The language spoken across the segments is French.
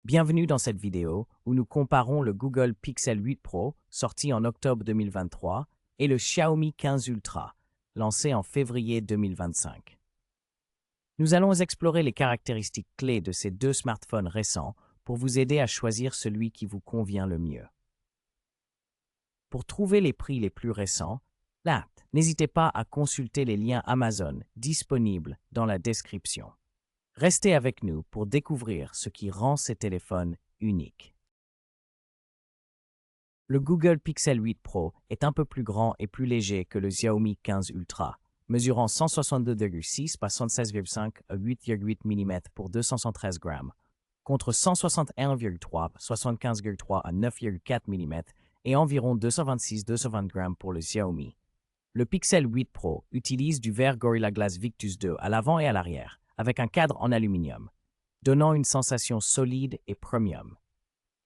Bienvenue dans cette vidéo où nous comparons le Google Pixel 8 Pro, sorti en octobre 2023, et le Xiaomi 15 Ultra, lancé en février 2025. Nous allons explorer les caractéristiques clés de ces deux smartphones récents pour vous aider à choisir celui qui vous convient le mieux. Pour trouver les prix les plus récents, n'hésitez pas à consulter les liens Amazon disponibles dans la description. Restez avec nous pour découvrir ce qui rend ces téléphones uniques. Le Google Pixel 8 Pro est un peu plus grand et plus léger que le Xiaomi 15 Ultra, mesurant 162,6 par 76,5 à 8,8 mm pour 213 grammes, contre 161,3 par 75,3 à 9,4 mm et environ 226-220 grammes pour le Xiaomi. Le Pixel 8 Pro utilise du verre Gorilla Glass Victus 2 à l'avant et à l'arrière, avec un cadre en aluminium, donnant une sensation solide et premium.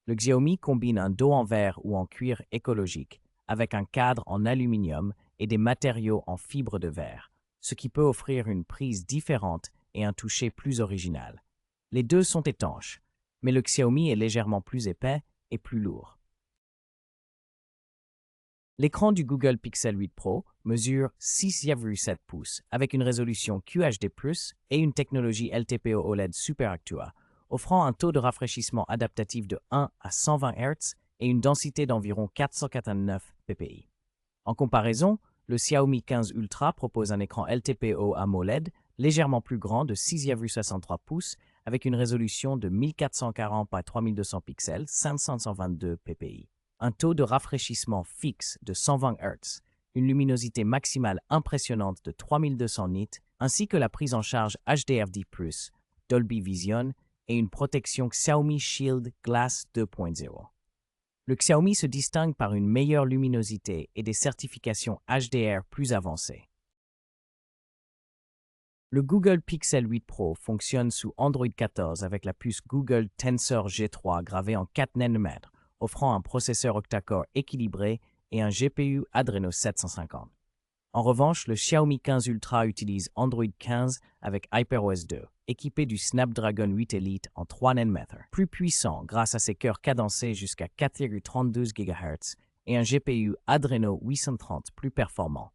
Le Xiaomi combine un dos en verre ou en cuir écologique avec un cadre en aluminium et des matériaux en fibre de verre, ce qui peut offrir une prise différente et un toucher plus original. Les deux sont étanches, mais le Xiaomi est légèrement plus épais et plus lourd. L'écran du Google Pixel 8 Pro mesure 6,7 pouces avec une résolution QHD+, et une technologie LTPO OLED Super Actua, offrant un taux de rafraîchissement adaptatif de 1 à 120 Hz et une densité d'environ 489 ppi. En comparaison, le Xiaomi 15 Ultra propose un écran LTPO AMOLED légèrement plus grand de 6,63 pouces avec une résolution de 1440 par 3200 pixels, 522 ppi. Un taux de rafraîchissement fixe de 120 Hz, une luminosité maximale impressionnante de 3200 nits, ainsi que la prise en charge HDR10+, Dolby Vision et une protection Xiaomi Shield Glass 2.0. Le Xiaomi se distingue par une meilleure luminosité et des certifications HDR plus avancées. Le Google Pixel 8 Pro fonctionne sous Android 14 avec la puce Google Tensor G3 gravée en 4 nm, offrant un processeur octa-core équilibré et un GPU Adreno 750. En revanche, le Xiaomi 15 Ultra utilise Android 15 avec HyperOS 2, équipé du Snapdragon 8 Elite en 3 nm, plus puissant grâce à ses cœurs cadencés jusqu'à 4,32 GHz et un GPU Adreno 830 plus performant.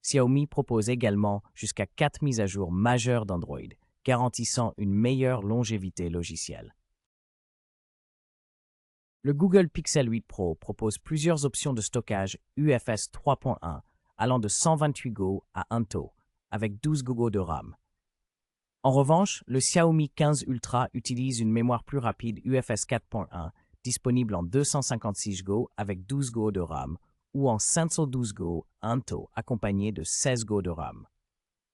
Xiaomi propose également jusqu'à 4 mises à jour majeures d'Android, garantissant une meilleure longévité logicielle. Le Google Pixel 8 Pro propose plusieurs options de stockage UFS 3.1 allant de 128 Go à 1 TB, avec 12 Go de RAM. En revanche, le Xiaomi 15 Ultra utilise une mémoire plus rapide UFS 4.1 disponible en 256 Go avec 12 Go de RAM ou en 512 Go 1 TB accompagné de 16 Go de RAM.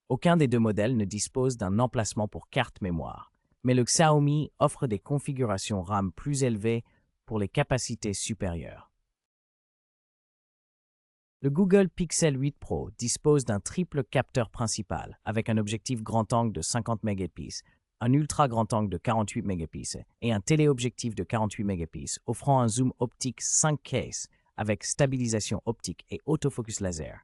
Aucun des deux modèles ne dispose d'un emplacement pour carte mémoire, mais le Xiaomi offre des configurations RAM plus élevées pour les capacités supérieures. Le Google Pixel 8 Pro dispose d'un triple capteur principal avec un objectif grand angle de 50 mégapixels, un ultra grand angle de 48 mégapixels et un téléobjectif de 48 mégapixels offrant un zoom optique 5K avec stabilisation optique et autofocus laser.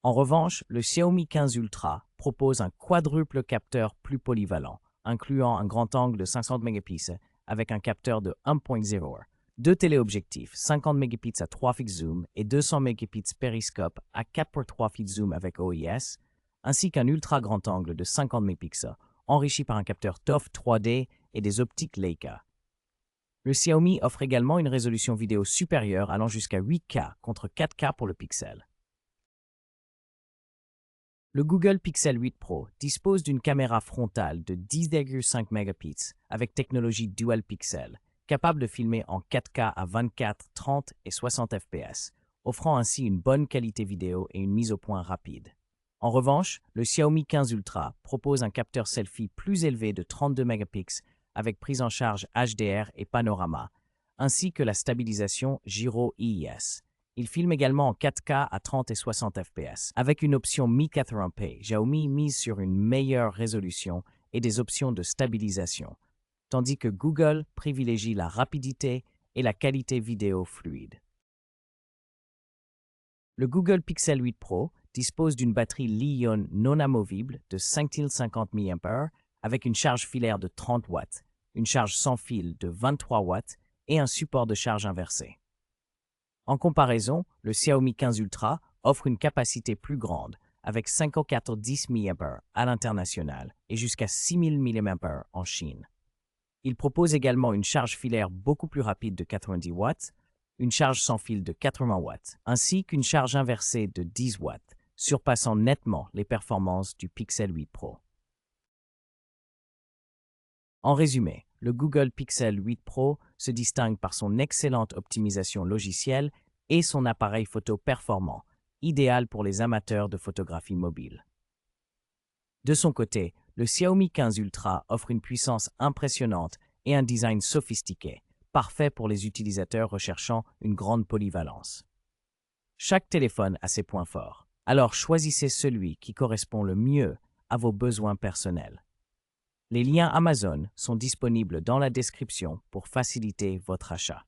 En revanche, le Xiaomi 15 Ultra propose un quadruple capteur plus polyvalent, incluant un grand angle de 500 mégapixels avec un capteur de 1.0, deux téléobjectifs 50 mégapixels à 3 fixes zoom et 200 mégapixels périscope à 4x3 fixes zoom avec OIS, ainsi qu'un ultra grand angle de 50 mégapixels enrichi par un capteur TOF 3D et des optiques Leica. Le Xiaomi offre également une résolution vidéo supérieure allant jusqu'à 8K contre 4K pour le Pixel. Le Google Pixel 8 Pro dispose d'une caméra frontale de 10,5 mégapixels avec technologie Dual Pixel, capable de filmer en 4K à 24, 30 et 60 fps, offrant ainsi une bonne qualité vidéo et une mise au point rapide. En revanche, le Xiaomi 15 Ultra propose un capteur selfie plus élevé de 32 mégapixels avec prise en charge HDR et panorama, ainsi que la stabilisation Gyro IIS. Il filme également en 4K à 30 et 60 fps. Avec une option Mi 80p, Xiaomi mise sur une meilleure résolution et des options de stabilisation, tandis que Google privilégie la rapidité et la qualité vidéo fluide. Le Google Pixel 8 Pro dispose d'une batterie Li-ion non amovible de 5050 mAh avec une charge filaire de 30 watts, une charge sans fil de 23 watts et un support de charge inversé. En comparaison, le Xiaomi 15 Ultra offre une capacité plus grande, avec 5410 mAh à l'international et jusqu'à 6000 mAh en Chine. Il propose également une charge filaire beaucoup plus rapide de 90 watts, une charge sans fil de 80 watts, ainsi qu'une charge inversée de 10 watts, surpassant nettement les performances du Pixel 8 Pro. En résumé, le Google Pixel 8 Pro se distingue par son excellente optimisation logicielle et son appareil photo performant, idéal pour les amateurs de photographie mobile. De son côté, le Xiaomi 15 Ultra offre une puissance impressionnante et un design sophistiqué, parfait pour les utilisateurs recherchant une grande polyvalence. Chaque téléphone a ses points forts, alors choisissez celui qui correspond le mieux à vos besoins personnels. Les liens Amazon sont disponibles dans la description pour faciliter votre achat.